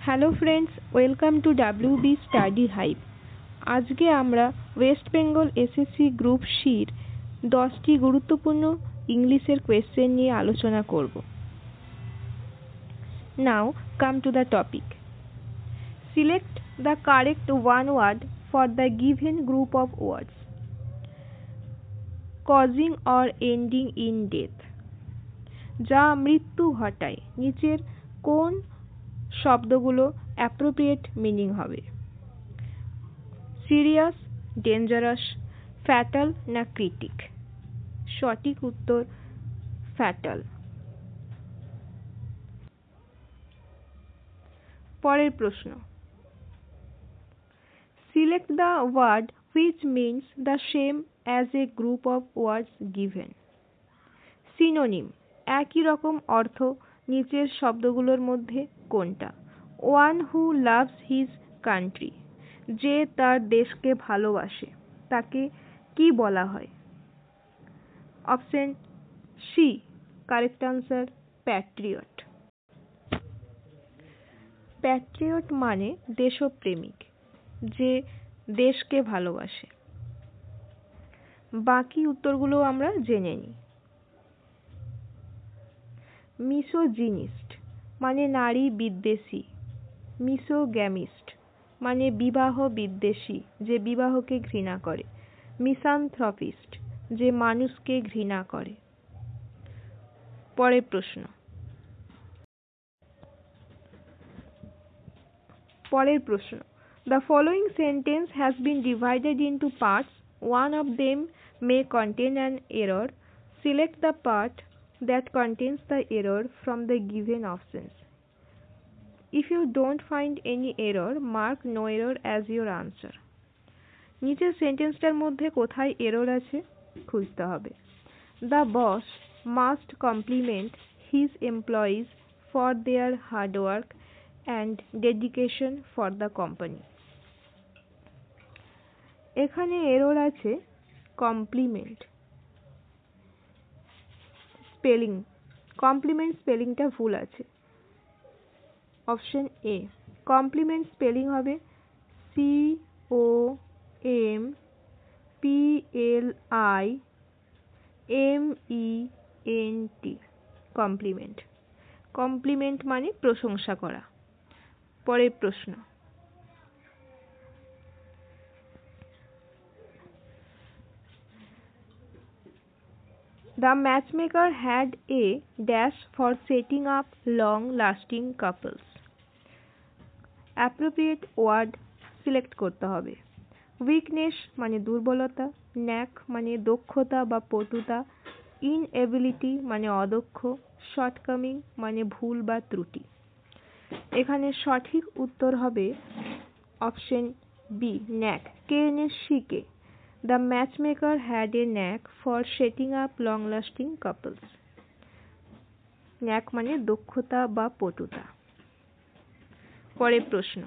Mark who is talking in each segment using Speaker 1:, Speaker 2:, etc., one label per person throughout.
Speaker 1: Hello friends, welcome to WB study hype. আজকে আমরা West Bengal SSC group সির 10টি গুরুত্বপূর্ণ ইংলিশের কোয়েশ্চেন নিয়ে আলোচনা করব। Now come to the topic. Select the correct one word for the given group of words. Causing or ending in death, যা মৃত্যু ঘটায়। নিচের কোন শব্দগুলো অ্যাপ্রোপ্রিয়েট মিনিং হবে? সিরিয়াস, ডেঞ্জারাস, ফ্যাটাল না ক্রিটিক? সঠিক উত্তর ফ্যাটাল। পরের প্রশ্ন। Select the word which means the same as A group of words given. Synonym, একই রকম অর্থ নিচের শব্দগুলোর মধ্যে কোনটা? One who loves his country, যে তার দেশকে ভালোবাসে, তাকে কি বলা হয়? Option C, correct answer patriot. Patriot মানে দেশপ্রেমিক, যে দেশকে ভালোবাসে। বাকি উত্তরগুলো আমরা জেনে নিই। মিসোজিনিস্ট মানে নারী বিদ্বেষী। মিসোগ্যামিস্ট মানে বিবাহ বিদ্বেষী, যে বিবাহকে ঘৃণা করে। মিসানথ্রপিস্ট, যে মানুষকে ঘৃণা করে। পরের প্রশ্ন। The following sentence has been divided into parts. One of them may contain an error. Select the part that contains the error from the given options. If you don't find any error, mark no error as your answer. নিচের সেন্টেন্সটার মধ্যে কোথায় error আছে খুঁজতে হবে। The boss must compliment his employees for their hard work and dedication for the company. এখানে error আছে complement spelling. Complement স্পেলিংটা ভুল আছে। অপশন এ, কমপ্লিমেন্ট স্পেলিং হবে COMPLIMENT। কমপ্লিমেন্ট, কমপ্লিমেন্ট মানে প্রশংসা করা। পরের প্রশ্ন। The matchmaker had a dash for setting up long-lasting couples. Appropriate word select করতে হবে। উইকনেস মানে দুর্বলতা, ন্যাক মানে দক্ষতা বা পটুতা, ইনএবিলিটি মানে অদক্ষ, শর্টকামিং মানে ভুল বা ত্রুটি। এখানে সঠিক উত্তর হবে option B, knack. KNSCK। The matchmaker had a knack for setting up long-lasting couples. ন্যাক মানে দক্ষতা বা পটুতা। পরের প্রশ্ন।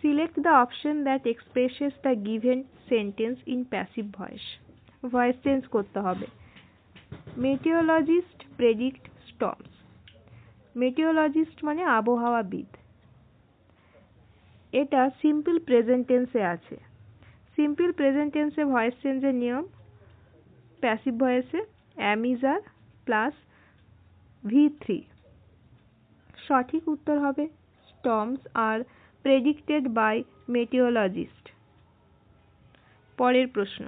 Speaker 1: Select the option that expresses the given sentence in passive voice. Voice change করতে হবে। Meteorologists predict storms. মেটিওলজিস্ট মানে আবহাওয়াবিদ। এটা সিম্পল প্রেজেন্ট টেন্সে আছে। সিম্পল প্রেজেন্ট টেন্সে ভয়েস চেঞ্জের নিয়ম, প্যাসিভ ভয়েসে am is are plus V3। সঠিক উত্তর হবে storms are predicted by meteorologist. পরের প্রশ্ন।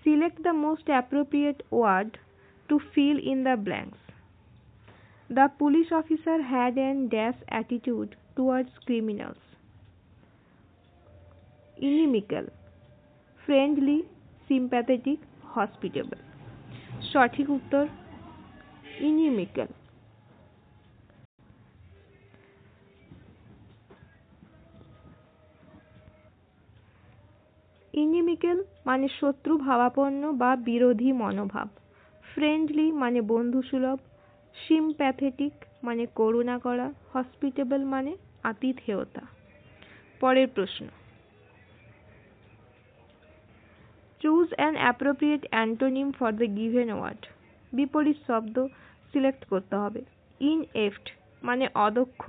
Speaker 1: Select the most appropriate word to fill in the blanks. The police officer had an dash attitude towards criminals. Inimical, friendly, sympathetic, hospitable. সঠিক উত্তর inimical। ইনিমিক্যাল মানে শত্রু ভাবাপন্ন বা বিরোধী মনোভাব। ফ্রেন্ডলি মানে বন্ধুসুলভ। সিম্প্যাথেটিক মানে করুণা করা। হসপিটেবল মানে আতিথেয়তা। পরের প্রশ্ন। Choose an appropriate antonym for the given word. বিপরীত শব্দ সিলেক্ট করতে হবে। ইনএপ্ট মানে অদক্ষ।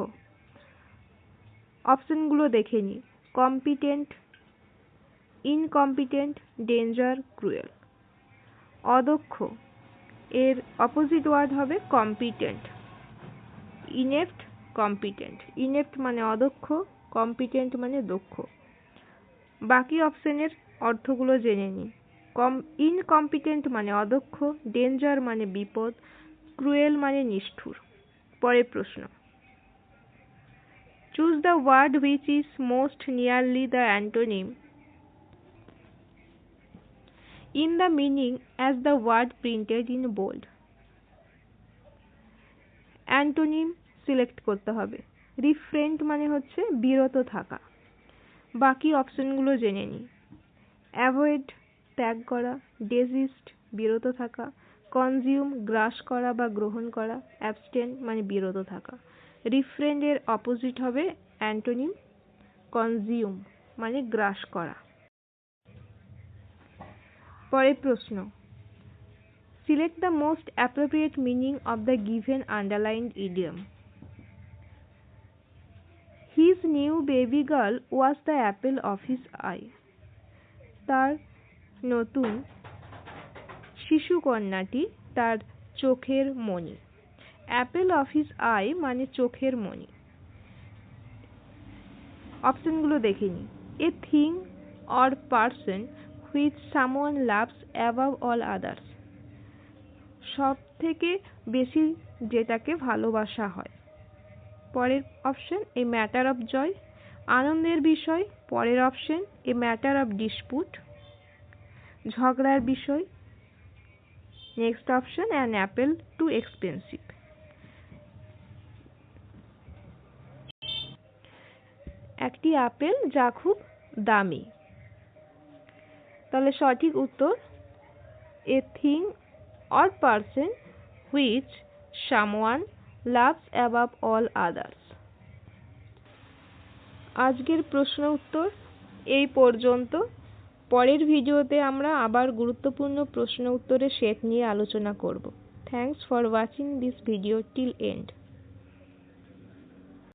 Speaker 1: অপশনগুলো দেখে নিই। Competent, incompetent, danger, cruel. অদক্ষ এর অপোজিট ওয়ার্ড হবে কম্পিটেন্ট। ইনেপ্ট, কম্পিটেন্ট। ইনেপ্ট মানে অদক্ষ, কম্পিটেন্ট মানে দক্ষ। বাকি অপশনের অর্থগুলো জেনে নিই। ইনকম্পিটেন্ট মানে অদক্ষ, ডেঞ্জার মানে বিপদ, ক্রুয়েল মানে নিষ্ঠুর। পরের প্রশ্ন। Choose the word which is most nearly the antonym in the meaning as the word printed in bold. Antonym select করতে হবে। রিফ্রেন্ট মানে হচ্ছে বিরত থাকা। বাকি অপশনগুলো জেনে নিই। অ্যাভয়েড ত্যাগ করা, ডেজিস্ট বিরত থাকা, কনজিউম গ্রাস করা বা গ্রহণ করা, অ্যাবস্টেন মানে বিরত থাকা। রিফ্রেন্ট এর অপোজিট হবে অ্যান্টোনিম কনজিউম মানে গ্রাস করা। পরের প্রশ্ন। Select the most appropriate meaning of the given underlined idiom. His new baby girl was the apple of his eye. তার নতুন শিশুকন্যাটি তার চোখের মণি। অ্যাপেল অফ হিজ আই মানে চোখের মণি। অপশনগুলো দেখে নিই। A thing or person which someone loves above all others. সব থেকে বেশি যেটাকে ভালোবাসা হয়। পরের option a matter of joy, আনন্দের বিষয়। পরের option a matter of dispute, ঝগড়ার বিষয়। Next option an Apple too expensive. একটি আপেল যা খুব দামি। তাহলে সঠিক উত্তর এ thing or person which someone loves above all others. আজকের প্রশ্ন উত্তর এই পর্যন্ত। পরের ভিডিওতে আমরা আবার গুরুত্বপূর্ণ প্রশ্ন উত্তরের সেট নিয়ে আলোচনা করব। Thanks for watching this video till and.